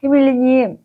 히밀리님,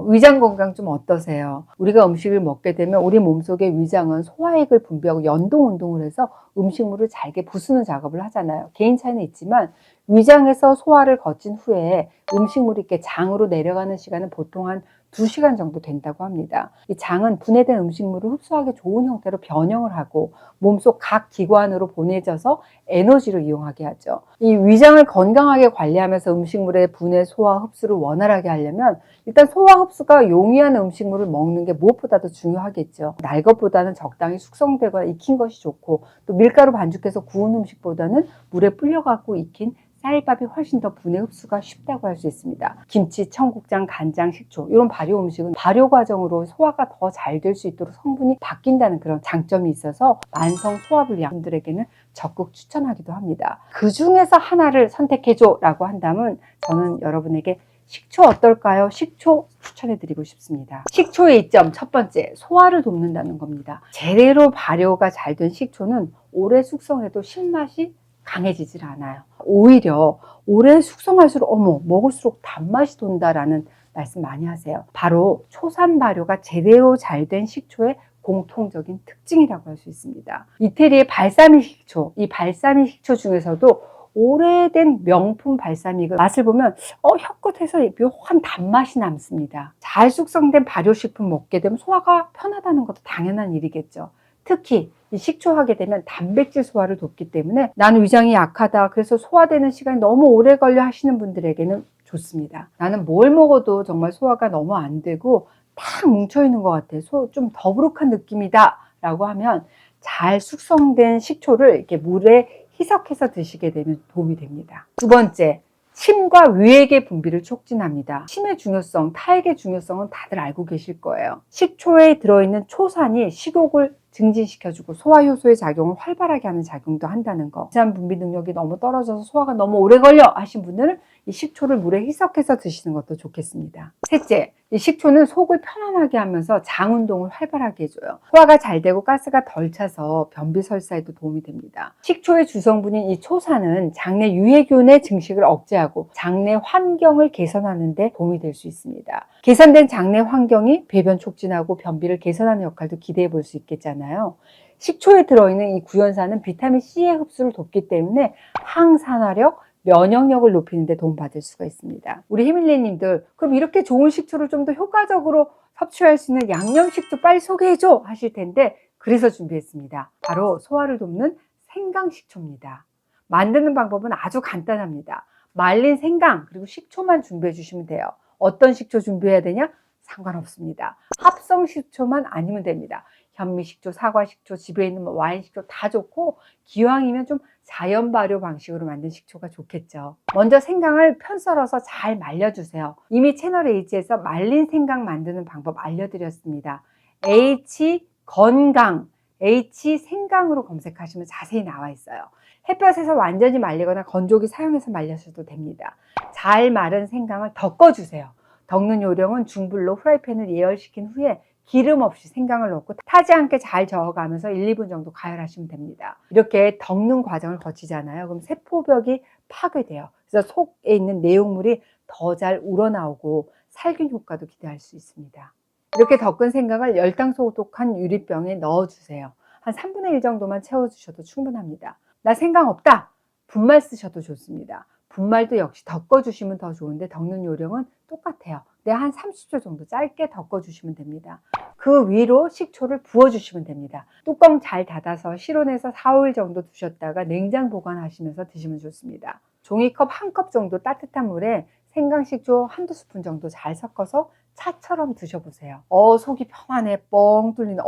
위장 건강 좀 어떠세요? 우리가 음식을 먹게 되면 우리 몸속의 위장은 소화액을 분비하고 연동 운동을 해서 음식물을 잘게 부수는 작업을 하잖아요. 개인 차이는 있지만 위장에서 소화를 거친 후에 음식물이 이렇게 장으로 내려가는 시간은 보통 한 2시간 정도 된다고 합니다. 이 장은 분해된 음식물을 흡수하기 좋은 형태로 변형을 하고 몸속 각 기관으로 보내져서 에너지로 이용하게 하죠. 이 위장을 건강하게 관리하면서 음식물의 분해, 소화, 흡수를 원활하게 하려면 일단 소화 흡수가 용이한 음식물을 먹는 게 무엇보다도 중요하겠죠. 날 것보다는 적당히 숙성되거나 익힌 것이 좋고, 또 밀가루 반죽해서 구운 음식보다는 물에 불려갖고 익힌 쌀밥이 훨씬 더 분해 흡수가 쉽다고 할 수 있습니다. 김치, 청국장, 간장, 식초 이런 발효 음식은 발효 과정으로 소화가 더 잘 될 수 있도록 성분이 바뀐다는 그런 장점이 있어서 만성 소화불량 분들에게는 적극 추천하기도 합니다. 그 중에서 하나를 선택해줘 라고 한다면 저는 여러분에게 식초 어떨까요? 식초 추천해드리고 싶습니다. 식초의 이점 첫 번째, 소화를 돕는다는 겁니다. 제대로 발효가 잘 된 식초는 오래 숙성해도 신맛이 강해지질 않아요. 오히려 오래 숙성할수록 먹을수록 단맛이 돈다라는 말씀 많이 하세요. 바로 초산 발효가 제대로 잘 된 식초의 공통적인 특징이라고 할 수 있습니다. 이태리의 발사믹 식초, 이 발사믹 식초 중에서도 오래된 명품 발사믹을 맛을 보면 혀끝에서 묘한 단맛이 남습니다. 잘 숙성된 발효식품 먹게 되면 소화가 편하다는 것도 당연한 일이겠죠. 특히 이 식초하게 되면 단백질 소화를 돕기 때문에 나는 위장이 약하다, 그래서 소화되는 시간이 너무 오래 걸려 하시는 분들에게는 좋습니다. 나는 뭘 먹어도 정말 소화가 너무 안 되고 딱 뭉쳐있는 것 같아, 좀 더부룩한 느낌이다 라고 하면 잘 숙성된 식초를 이렇게 물에 희석해서 드시게 되면 도움이 됩니다. 두 번째, 침과 위액의 분비를 촉진합니다. 침의 중요성, 타액의 중요성은 다들 알고 계실 거예요. 식초에 들어있는 초산이 식욕을 증진시켜주고 소화효소의 작용을 활발하게 하는 작용도 한다는 거. 산 분비 능력이 너무 떨어져서 소화가 너무 오래 걸려 하신 분들은 이 식초를 물에 희석해서 드시는 것도 좋겠습니다. 셋째, 이 식초는 속을 편안하게 하면서 장 운동을 활발하게 해줘요. 소화가 잘 되고 가스가 덜 차서 변비 설사에도 도움이 됩니다. 식초의 주성분인 이 초산은 장내 유해균의 증식을 억제하고 장내 환경을 개선하는 데 도움이 될 수 있습니다. 개선된 장내 환경이 배변 촉진하고 변비를 개선하는 역할도 기대해 볼 수 있겠잖아요. 식초에 들어있는 이 구연산은 비타민C의 흡수를 돕기 때문에 항산화력, 면역력을 높이는 데 도움받을 수가 있습니다. 우리 히밀리님들, 그럼 이렇게 좋은 식초를 좀 더 효과적으로 섭취할 수 있는 양념식초 빨리 소개해줘 하실 텐데, 그래서 준비했습니다. 바로 소화를 돕는 생강식초입니다. 만드는 방법은 아주 간단합니다. 말린 생강 그리고 식초만 준비해 주시면 돼요. 어떤 식초 준비해야 되냐? 상관없습니다. 합성 식초만 아니면 됩니다. 현미식초, 사과식초, 집에 있는 와인식초 다 좋고, 기왕이면 좀 자연 발효 방식으로 만든 식초가 좋겠죠. 먼저 생강을 편 썰어서 잘 말려주세요. 이미 채널 H에서 말린 생강 만드는 방법 알려드렸습니다. H 건강, H 생강으로 검색하시면 자세히 나와 있어요. 햇볕에서 완전히 말리거나 건조기 사용해서 말려셔도 됩니다. 잘 마른 생강을 덮어주세요. 덮는 요령은 중불로 프라이팬을 예열시킨 후에 기름 없이 생강을 넣고 타지 않게 잘 저어가면서 1, 2분 정도 가열하시면 됩니다. 이렇게 덮는 과정을 거치잖아요. 그럼 세포벽이 파괴돼요. 그래서 속에 있는 내용물이 더 잘 우러나오고 살균 효과도 기대할 수 있습니다. 이렇게 덮은 생강을 열당 소독한 유리병에 넣어주세요. 한 3분의 1 정도만 채워주셔도 충분합니다. 나 생강 없다! 분말 쓰셔도 좋습니다. 분말도 역시 덮어주시면 더 좋은데 덮는 요령은 똑같아요. 한 30초 정도 짧게 덮어주시면 됩니다. 그 위로 식초를 부어주시면 됩니다. 뚜껑 잘 닫아서 실온에서 4, 5일 정도 두셨다가 냉장 보관하시면서 드시면 좋습니다. 종이컵 1컵 정도 따뜻한 물에 생강식초 1~2 스푼 정도 잘 섞어서 차처럼 드셔보세요. 속이 편안해, 뻥 뚫리네,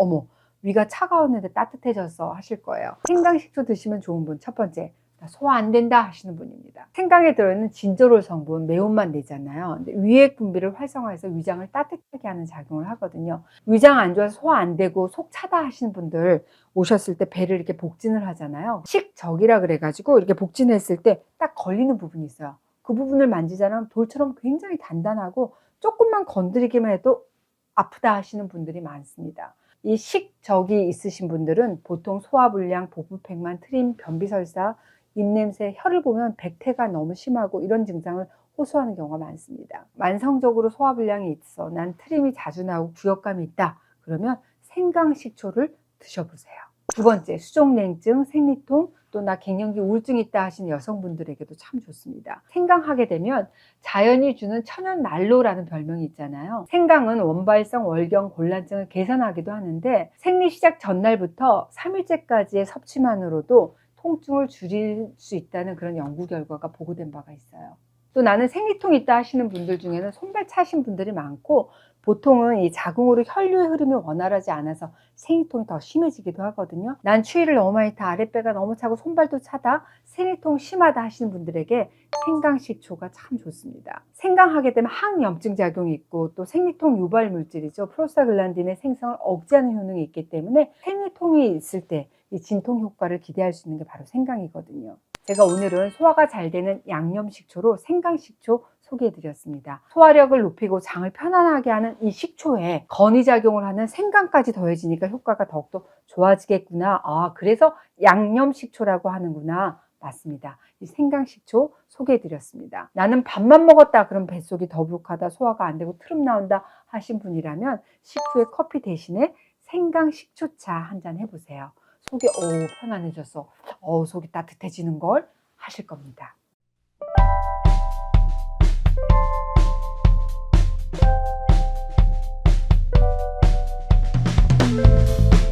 위가 차가웠는데 따뜻해졌어 하실 거예요. 생강식초 드시면 좋은 분, 첫 번째, 소화 안 된다 하시는 분입니다. 생강에 들어있는 진저롤 성분, 매운맛 내잖아요. 근데 위액 분비를 활성화해서 위장을 따뜻하게 하는 작용을 하거든요. 위장 안 좋아서 소화 안 되고 속 차다 하시는 분들 오셨을 때 배를 이렇게 복진을 하잖아요. 식적이라 그래가지고 이렇게 복진했을 때 딱 걸리는 부분이 있어요. 그 부분을 만지자면 돌처럼 굉장히 단단하고 조금만 건드리기만 해도 아프다 하시는 분들이 많습니다. 이 식적이 있으신 분들은 보통 소화불량, 복부팽만, 트림, 변비설사, 입냄새, 혀를 보면 백태가 너무 심하고 이런 증상을 호소하는 경우가 많습니다. 만성적으로 소화불량이 있어 난 트림이 자주 나오고 구역감이 있다. 그러면 생강식초를 드셔보세요. 두 번째, 수족냉증, 생리통, 또 나 갱년기 우울증 있다 하시는 여성분들에게도 참 좋습니다. 생강하게 되면 자연이 주는 천연 난로라는 별명이 있잖아요. 생강은 원발성, 월경, 곤란증을 개선하기도 하는데 생리 시작 전날부터 3일째까지의 섭취만으로도 통증을 줄일 수 있다는 그런 연구 결과가 보고된 바가 있어요. 또 나는 생리통 있다 하시는 분들 중에는 손발 차신 분들이 많고, 보통은 이 자궁으로 혈류의 흐름이 원활하지 않아서 생리통이 더 심해지기도 하거든요. 난 추위를 너무 많이 타, 아랫배가 너무 차고 손발도 차다, 생리통 심하다 하시는 분들에게 생강식초가 참 좋습니다. 생강하게 되면 항염증 작용이 있고 또 생리통 유발 물질이죠. 프로스타글란딘의 생성을 억제하는 효능이 있기 때문에 생리통이 있을 때 이 진통 효과를 기대할 수 있는 게 바로 생강이거든요. 제가 오늘은 소화가 잘 되는 양념식초로 생강식초 소개해드렸습니다. 소화력을 높이고 장을 편안하게 하는 이 식초에 건의작용을 하는 생강까지 더해지니까 효과가 더욱더 좋아지겠구나. 그래서 양념식초라고 하는구나. 맞습니다. 이 생강식초 소개해드렸습니다. 나는 밥만 먹었다 그럼 뱃속이 더부룩하다, 소화가 안 되고 트름 나온다 하신 분이라면 식후에 커피 대신에 생강식초차 한 잔 해보세요. 속이 편안해져서 속이 따뜻해지는 걸 하실 겁니다.